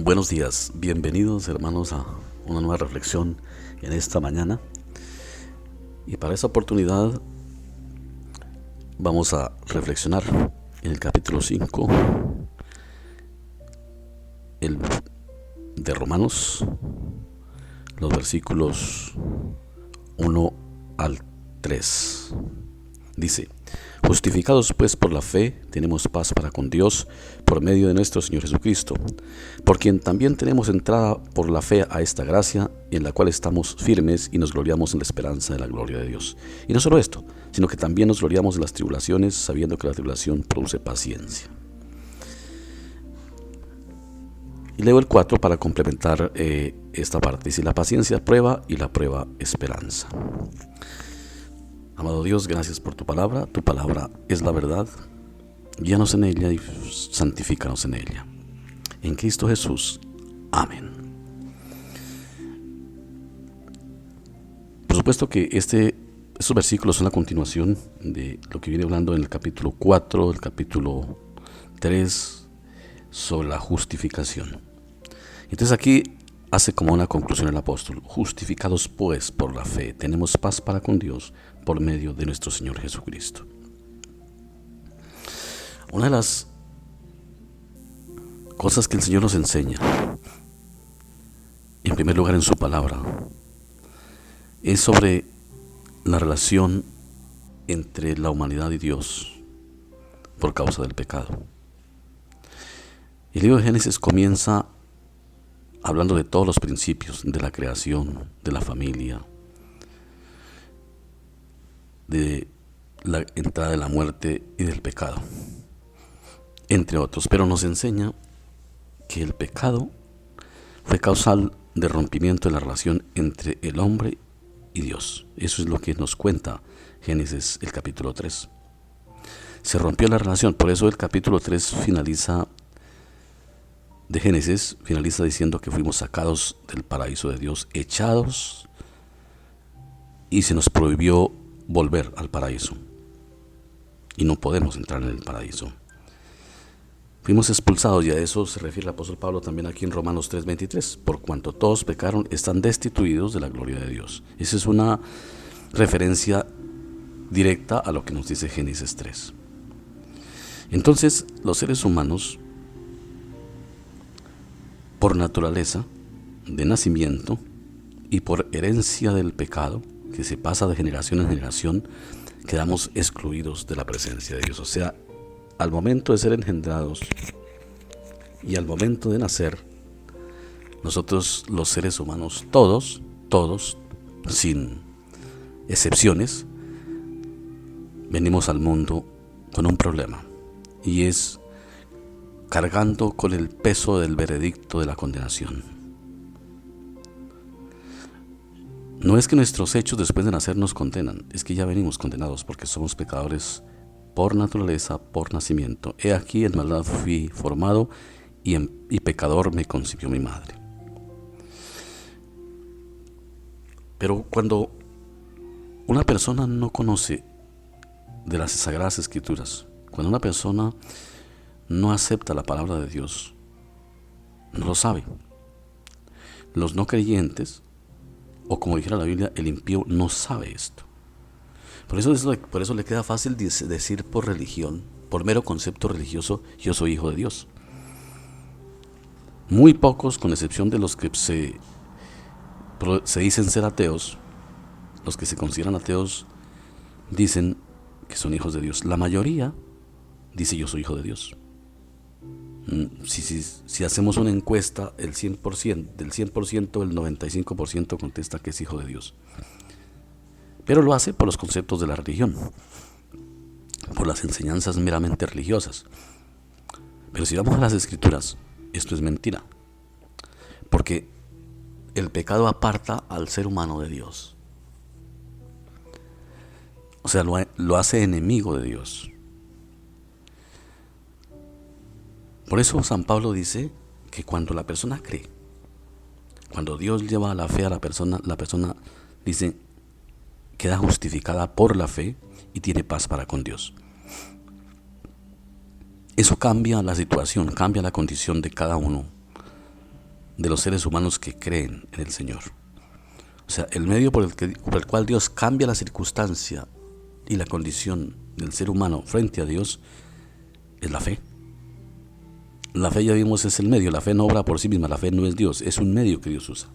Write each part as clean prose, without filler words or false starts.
Buenos días, bienvenidos hermanos a una nueva reflexión en esta mañana. Y para esta oportunidad vamos a reflexionar en el capítulo 5 de Romanos, los versículos 1 al 3. Dice: justificados pues por la fe, tenemos paz para con Dios por medio de nuestro Señor Jesucristo, por quien también tenemos entrada por la fe a esta gracia, en la cual estamos firmes y nos gloriamos en la esperanza de la gloria de Dios. Y no solo esto, sino que también nos gloriamos en las tribulaciones, sabiendo que la tribulación produce paciencia. Y leo el 4 para complementar esta parte. Dice: la paciencia prueba y la prueba esperanza. Amado Dios, gracias por tu palabra es la verdad. Guíanos en ella y santifícanos en ella. En Cristo Jesús, amén. Por supuesto que estos versículos son la continuación de lo que viene hablando en el capítulo 4, el capítulo 3, sobre la justificación. Entonces aquí hace como una conclusión el apóstol: justificados pues por la fe, tenemos paz para con Dios por medio de nuestro Señor Jesucristo. Una de las cosas que el Señor nos enseña, en primer lugar en su palabra, es sobre la relación entre la humanidad y Dios por causa del pecado. El libro de Génesis comienza hablando de todos los principios de la creación, de la familia, de la entrada de la muerte y del pecado, entre otros, pero nos enseña que el pecado fue causal de rompimiento de la relación entre el hombre y Dios. Eso es lo que nos cuenta Génesis, el capítulo 3. Se rompió la relación, por eso el capítulo 3 de Génesis finaliza diciendo que fuimos sacados del paraíso de Dios, echados, y se nos prohibió volver al paraíso. Y no podemos entrar en el paraíso. Fuimos expulsados, y a eso se refiere el apóstol Pablo también aquí en Romanos 3:23. Por cuanto todos pecaron, están destituidos de la gloria de Dios. Esa es una referencia directa a lo que nos dice Génesis 3. Entonces, los seres humanos, por naturaleza, de nacimiento y por herencia del pecado, que se pasa de generación en generación, quedamos excluidos de la presencia de Dios. O sea, al momento de ser engendrados y al momento de nacer, nosotros los seres humanos, todos, sin excepciones, venimos al mundo con un problema, y es cargando con el peso del veredicto de la condenación. No es que nuestros hechos después de nacer nos condenan, es que ya venimos condenados porque somos pecadores por naturaleza, por nacimiento. He aquí, en maldad fui formado, y pecador me concibió mi madre. Pero cuando una persona no conoce de las Sagradas Escrituras, cuando una persona no acepta la palabra de Dios, no lo sabe. Los no creyentes, o como dijera la Biblia, el impío, no sabe esto. Por eso le queda fácil decir por religión, por mero concepto religioso: yo soy hijo de Dios. Muy pocos, con excepción de los que se dicen ser ateos, los que se consideran ateos, dicen que son hijos de Dios. La mayoría dice: yo soy hijo de Dios. Si hacemos una encuesta, del 100%, el 95% contesta que es hijo de Dios. Pero lo hace por los conceptos de la religión, por las enseñanzas meramente religiosas. Pero si vamos a las Escrituras, esto es mentira, porque el pecado aparta al ser humano de Dios. O sea, lo hace enemigo de Dios. Por eso San Pablo dice que cuando la persona cree, cuando Dios lleva a la fe a la persona dice: queda justificada por la fe y tiene paz para con Dios. Eso cambia la situación, cambia la condición de cada uno de los seres humanos que creen en el Señor. O sea, el medio por el cual Dios cambia la circunstancia y la condición del ser humano frente a Dios es la fe. La fe, ya vimos, es el medio. La fe no obra por sí misma, la fe no es Dios, es un medio que Dios usa.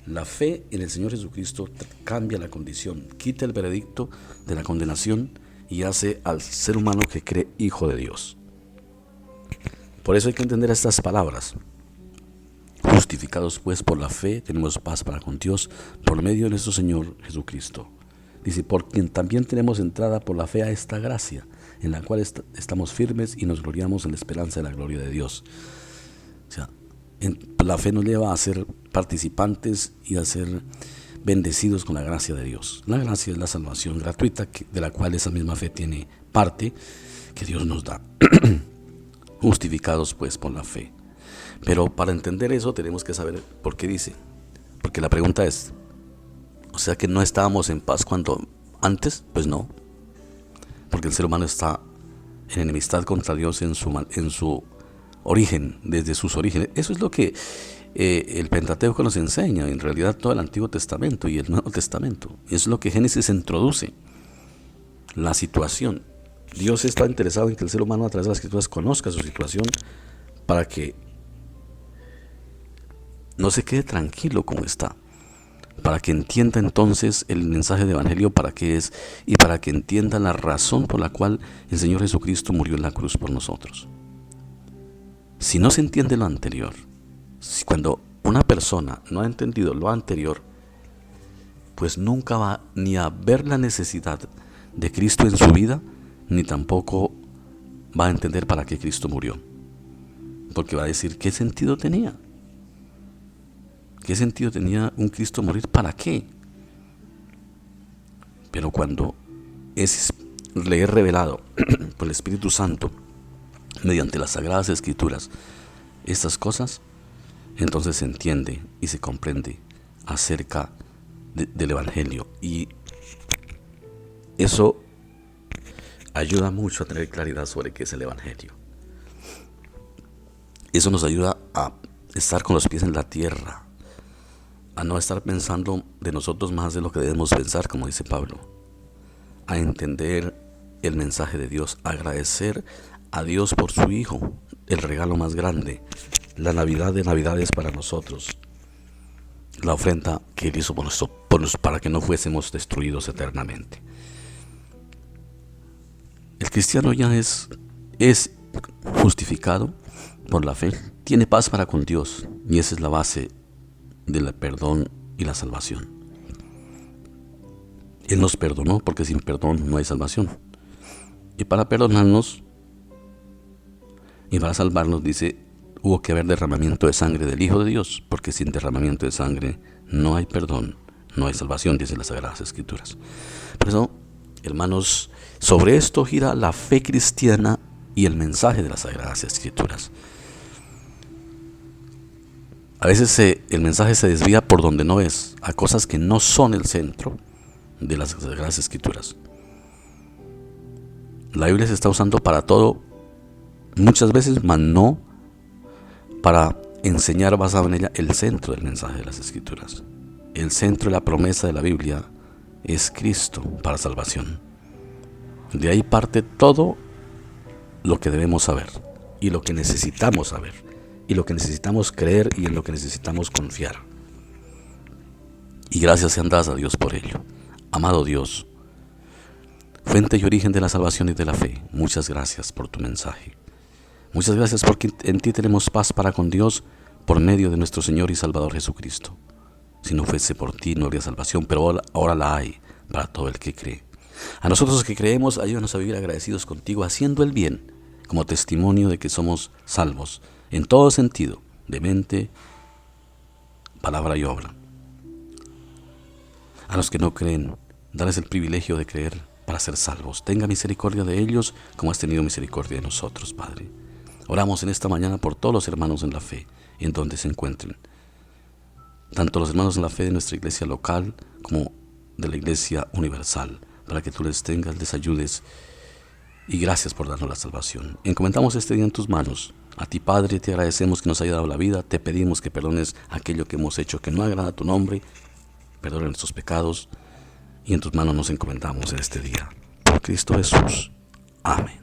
La fe en el Señor Jesucristo cambia la condición, quita el veredicto de la condenación y hace al ser humano que cree hijo de Dios. Por eso hay que entender estas palabras. Justificados pues por la fe, tenemos paz para con Dios por medio de nuestro Señor Jesucristo. Dice, por quien también tenemos entrada por la fe a esta gracia, en la cual estamos firmes y nos gloriamos en la esperanza de la gloria de Dios. O sea, la fe nos lleva a ser participantes y a ser bendecidos con la gracia de Dios. La gracia es la salvación gratuita de la cual esa misma fe tiene parte que Dios nos da. Justificados pues por la fe. Pero para entender eso tenemos que saber por qué dice. Porque la pregunta es, o sea que no estábamos en paz cuando antes, pues no. Porque el ser humano está en enemistad contra Dios en su origen, desde sus orígenes. Eso es lo que el Pentateuco nos enseña, en realidad todo el Antiguo Testamento y el Nuevo Testamento. Eso es lo que Génesis introduce, la situación. Dios está interesado en que el ser humano a través de las Escrituras conozca su situación para que no se quede tranquilo como está, para que entienda entonces el mensaje de Evangelio para qué es y para que entienda la razón por la cual el Señor Jesucristo murió en la cruz por nosotros. Si no se entiende lo anterior, cuando una persona no ha entendido lo anterior, pues nunca va ni a ver la necesidad de Cristo en su vida, ni tampoco va a entender para qué Cristo murió. Porque va a decir, ¿qué sentido tenía? ¿Qué sentido tenía un Cristo morir? ¿Para qué? Pero cuando le es revelado por el Espíritu Santo, mediante las Sagradas Escrituras, estas cosas, entonces se entiende y se comprende acerca del Evangelio. Y eso ayuda mucho a tener claridad sobre qué es el Evangelio. Eso nos ayuda a estar con los pies en la tierra, a no estar pensando de nosotros más de lo que debemos pensar, como dice Pablo, a entender el mensaje de Dios, a agradecer a Dios por su Hijo, el regalo más grande, la Navidad de Navidades para nosotros, la ofrenda que Él hizo para que no fuésemos destruidos eternamente. El cristiano ya es justificado por la fe, tiene paz para con Dios, y esa es la base del perdón y la salvación. Él nos perdonó, porque sin perdón no hay salvación. Y para perdonarnos y para salvarnos, dice, hubo que haber derramamiento de sangre del Hijo de Dios, porque sin derramamiento de sangre no hay perdón, no hay salvación, dice las Sagradas Escrituras. Por eso, hermanos, sobre esto gira la fe cristiana y el mensaje de las Sagradas Escrituras. A veces el mensaje se desvía por donde no es, a cosas que no son el centro de las Sagradas Escrituras. La Biblia se está usando para todo, muchas veces, mas no para enseñar basado en ella el centro del mensaje de las Escrituras. El centro de la promesa de la Biblia es Cristo para salvación. De ahí parte todo lo que debemos saber y lo que necesitamos saber, y lo que necesitamos creer y en lo que necesitamos confiar. Y gracias sean dadas a Dios por ello. Amado Dios, fuente y origen de la salvación y de la fe, muchas gracias por tu mensaje. Muchas gracias porque en ti tenemos paz para con Dios por medio de nuestro Señor y Salvador Jesucristo. Si no fuese por ti no habría salvación, pero ahora la hay para todo el que cree. A nosotros que creemos, ayúdanos a vivir agradecidos contigo, haciendo el bien, como testimonio de que somos salvos, en todo sentido, de mente, palabra y obra. A los que no creen, dales el privilegio de creer para ser salvos. Tenga misericordia de ellos, como has tenido misericordia de nosotros, Padre. Oramos en esta mañana por todos los hermanos en la fe, en donde se encuentren. Tanto los hermanos en la fe de nuestra iglesia local, como de la iglesia universal, para que tú les tengas, les ayudes. Y gracias por darnos la salvación. Encomendamos este día en tus manos, A ti, Padre, te agradecemos que nos haya dado la vida, te pedimos que perdones aquello que hemos hecho que no agrada a tu nombre, perdona nuestros pecados, y en tus manos nos encomendamos en este día. Por Cristo Jesús. Amén.